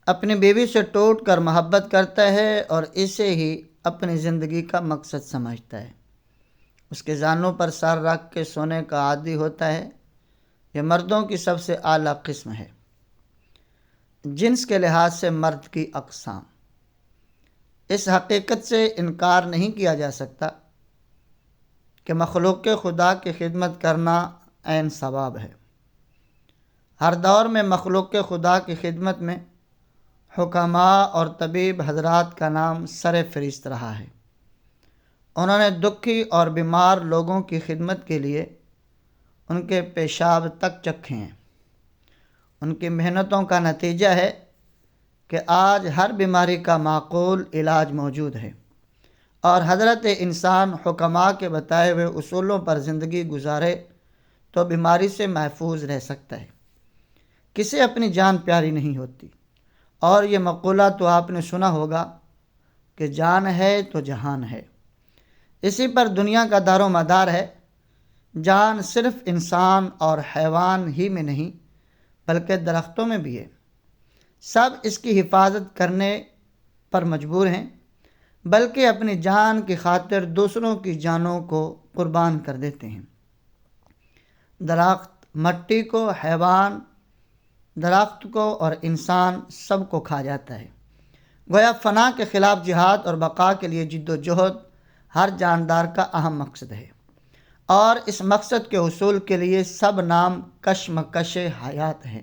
اپنی بیوی سے ٹوٹ کر محبت کرتا ہے اور اسے ہی اپنی زندگی کا مقصد سمجھتا ہے۔ اس کے زانوں پر سر رکھ کے سونے کا عادی ہوتا ہے۔ یہ مردوں کی سب سے اعلیٰ قسم ہے۔ جنس کے لحاظ سے مرد کی اقسام۔ اس حقیقت سے انکار نہیں کیا جا سکتا کہ مخلوق خدا کی خدمت کرنا عین ثواب ہے۔ ہر دور میں مخلوق خدا کی خدمت میں حکماء اور طبیب حضرات کا نام سر فہرست رہا ہے۔ انہوں نے دکھی اور بیمار لوگوں کی خدمت کے لیے ان کے پیشاب تک چکھے ہیں۔ ان کی محنتوں کا نتیجہ ہے کہ آج ہر بیماری کا معقول علاج موجود ہے، اور حضرت انسان حکماء کے بتائے ہوئے اصولوں پر زندگی گزارے تو بیماری سے محفوظ رہ سکتا ہے۔ کسے اپنی جان پیاری نہیں ہوتی، اور یہ مقولہ تو آپ نے سنا ہوگا کہ جان ہے تو جہان ہے۔ اسی پر دنیا کا دار و مدار ہے۔ جان صرف انسان اور حیوان ہی میں نہیں بلکہ درختوں میں بھی ہے۔ سب اس کی حفاظت کرنے پر مجبور ہیں، بلکہ اپنی جان کی خاطر دوسروں کی جانوں کو قربان کر دیتے ہیں۔ درخت مٹی کو، حیوان درخت کو، اور انسان سب کو کھا جاتا ہے۔ گویا فنا کے خلاف جہاد اور بقا کے لیے جد و جہد ہر جاندار کا اہم مقصد ہے، اور اس مقصد کے حصول کے لیے سب نام کشمکش حیات ہے۔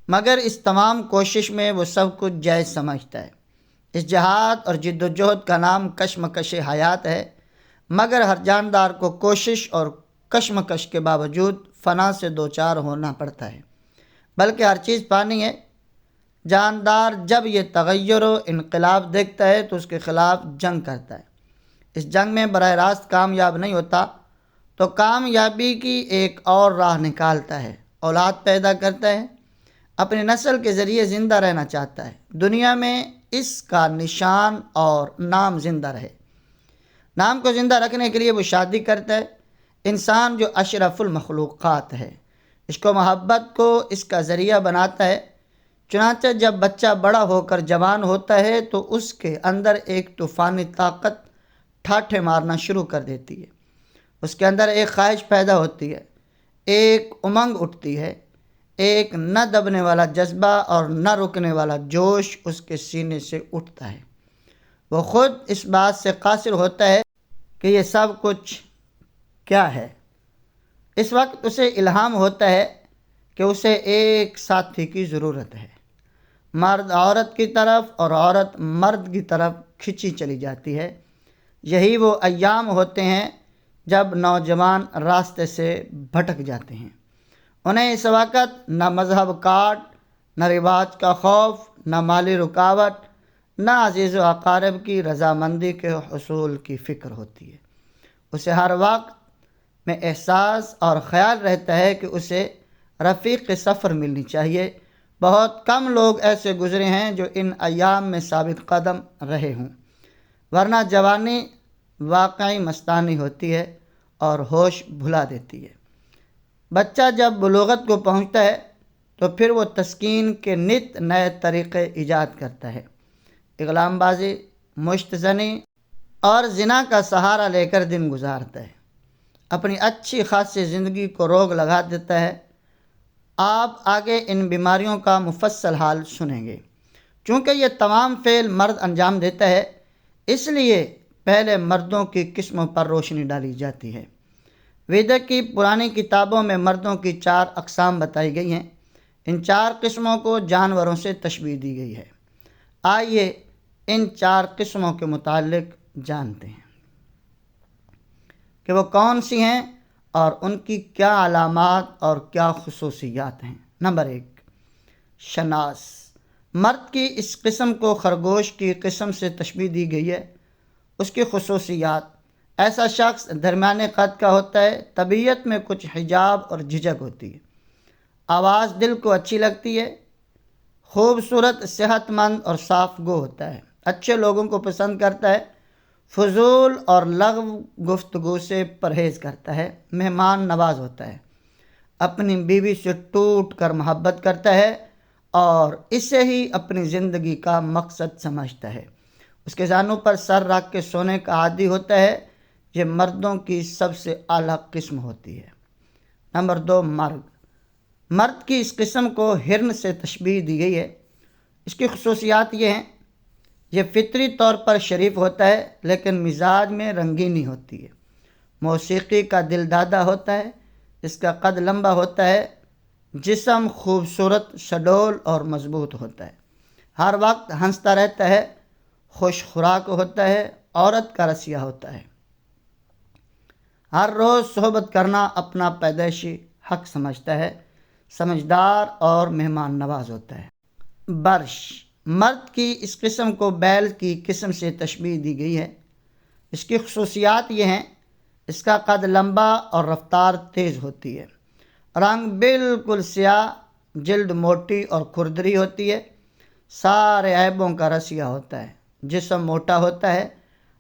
مگر اس تمام کوشش میں وہ سب کچھ جائز سمجھتا ہے۔ اس جہاد اور جد و جہد کا نام کشمکش حیات ہے، مگر ہر جاندار کو کوشش اور کشمکش کے باوجود فنا سے دوچار ہونا پڑتا ہے، بلکہ ہر چیز پانی ہے۔ جاندار جب یہ تغیر و انقلاب دیکھتا ہے تو اس کے خلاف جنگ کرتا ہے۔ اس جنگ میں براہ راست کامیاب نہیں ہوتا تو کامیابی کی ایک اور راہ نکالتا ہے، اولاد پیدا کرتا ہے، اپنی نسل کے ذریعے زندہ رہنا چاہتا ہے۔ دنیا میں اس کا نشان اور نام زندہ رہے۔ نام کو زندہ رکھنے کے لیے وہ شادی کرتا ہے۔ انسان جو اشرف المخلوقات ہے، اس کو محبت کو اس کا ذریعہ بناتا ہے۔ چنانچہ جب بچہ بڑا ہو کر جوان ہوتا ہے تو اس کے اندر ایک طوفانی طاقت ٹھاٹھے مارنا شروع کر دیتی ہے۔ اس کے اندر ایک خواہش پیدا ہوتی ہے، ایک امنگ اٹھتی ہے، ایک نہ دبنے والا جذبہ اور نہ رکنے والا جوش اس کے سینے سے اٹھتا ہے۔ وہ خود اس بات سے قاصر ہوتا ہے کہ یہ سب کچھ کیا ہے۔ اس وقت اسے الہام ہوتا ہے کہ اسے ایک ساتھی کی ضرورت ہے۔ مرد عورت کی طرف اور عورت مرد کی طرف کھنچی چلی جاتی ہے۔ یہی وہ ایام ہوتے ہیں جب نوجوان راستے سے بھٹک جاتے ہیں۔ انہیں اس وقت نہ مذہب کاٹ، نہ رواج کا خوف، نہ مالی رکاوٹ، نہ عزیز و اقارب کی رضامندی کے حصول کی فکر ہوتی ہے۔ اسے ہر وقت میں احساس اور خیال رہتا ہے کہ اسے رفیق سفر ملنی چاہیے۔ بہت کم لوگ ایسے گزرے ہیں جو ان ایام میں ثابت قدم رہے ہوں، ورنہ جوانی واقعی مستانی ہوتی ہے اور ہوش بھلا دیتی ہے۔ بچہ جب بلوغت کو پہنچتا ہے تو پھر وہ تسکین کے نت نئے طریقے ایجاد کرتا ہے۔ اغلام بازی، مشت زنی اور زنا کا سہارا لے کر دن گزارتا ہے، اپنی اچھی خاصی زندگی کو روک لگا دیتا ہے۔ آپ آگے ان بیماریوں کا مفصل حال سنیں گے۔ چونکہ یہ تمام فعل مرد انجام دیتا ہے، اس لیے پہلے مردوں کی قسموں پر روشنی ڈالی جاتی ہے۔ ویدک کی پرانی کتابوں میں مردوں کی 4 اقسام بتائی گئی ہیں۔ ان 4 قسموں کو جانوروں سے تشبیہ دی گئی ہے۔ آئیے ان 4 قسموں کے متعلق جانتے ہیں کہ وہ کون سی ہیں اور ان کی کیا علامات اور کیا خصوصیات ہیں۔ نمبر 1، شناس۔ مرد کی اس قسم کو خرگوش کی قسم سے تشبیہ دی گئی ہے۔ اس کی خصوصیات: ایسا شخص درمیانے قد کا ہوتا ہے، طبیعت میں کچھ حجاب اور جھجک ہوتی ہے، آواز دل کو اچھی لگتی ہے، خوبصورت، صحت مند اور صاف گو ہوتا ہے، اچھے لوگوں کو پسند کرتا ہے، فضول اور لغو گفتگو سے پرہیز کرتا ہے، مہمان نواز ہوتا ہے، اپنی بیوی سے ٹوٹ کر محبت کرتا ہے اور اسے ہی اپنی زندگی کا مقصد سمجھتا ہے۔ اس کے زانوں پر سر رکھ کے سونے کا عادی ہوتا ہے۔ یہ مردوں کی سب سے اعلیٰ قسم ہوتی ہے۔ نمبر 2، مرگ۔ مرد کی اس قسم کو ہرن سے تشبیہ دی گئی ہے۔ اس کی خصوصیات یہ ہیں: یہ فطری طور پر شریف ہوتا ہے لیکن مزاج میں رنگینی ہوتی ہے۔ موسیقی کا دل دادا ہوتا ہے۔ اس کا قد لمبا ہوتا ہے۔ جسم خوبصورت، شڈول اور مضبوط ہوتا ہے۔ ہر وقت ہنستا رہتا ہے۔ خوش خوراک ہوتا ہے۔ عورت کا رسیہ ہوتا ہے۔ ہر روز صحبت کرنا اپنا پیدائشی حق سمجھتا ہے۔ سمجھدار اور مہمان نواز ہوتا ہے۔ برش۔ مرد کی اس قسم کو بیل کی قسم سے تشبیہ دی گئی ہے۔ اس کی خصوصیات یہ ہیں: اس کا قد لمبا اور رفتار تیز ہوتی ہے۔ رنگ بالکل سیاہ، جلد موٹی اور کھردری ہوتی ہے۔ سارے عیبوں کا رسیہ ہوتا ہے۔ جسم موٹا ہوتا ہے۔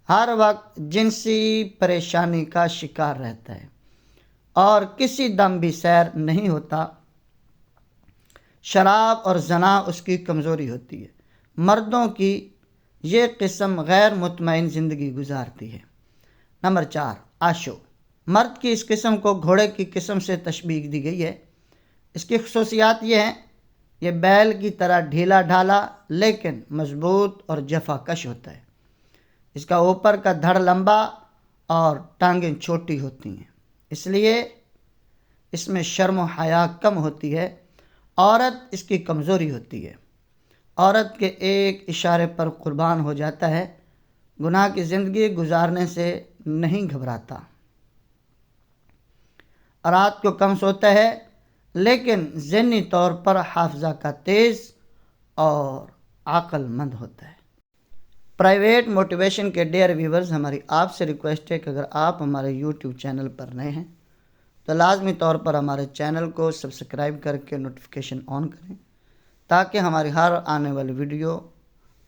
ہر وقت جنسی پریشانی کا شکار رہتا ہے اور کسی دم بھی سیر نہیں ہوتا۔ شراب اور زنا اس کی کمزوری ہوتی ہے۔ مردوں کی یہ قسم غیر مطمئن زندگی گزارتی ہے۔ نمبر 4، آشو۔ مرد کی اس قسم کو گھوڑے کی قسم سے تشبیہ دی گئی ہے۔ اس کی خصوصیات یہ ہیں: یہ بیل کی طرح ڈھیلا ڈھالا لیکن مضبوط اور جفا کش ہوتا ہے۔ اس کا اوپر کا دھڑ لمبا اور ٹانگیں چھوٹی ہوتی ہیں، اس لیے اس میں شرم و حیا کم ہوتی ہے۔ عورت اس کی کمزوری ہوتی ہے۔ عورت کے ایک اشارے پر قربان ہو جاتا ہے۔ گناہ کی زندگی گزارنے سے نہیں گھبراتا۔ رات کو کم سوتا ہے لیکن ذہنی طور پر حافظہ کا تیز اور عقل مند ہوتا ہے۔ پرائیویٹ موٹیویشن کے ڈیئر ویورز، ہماری آپ سے ریکویسٹ ہے کہ اگر آپ ہمارے یوٹیوب چینل پر نئے ہیں تو لازمی طور پر ہمارے چینل کو سبسکرائب کر کے نوٹیفیکیشن آن کریں تاکہ ہماری ہر آنے والی ویڈیو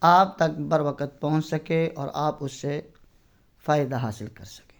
آپ تک بر وقت پہنچ سکے اور آپ اس سے فائدہ حاصل کر سکیں۔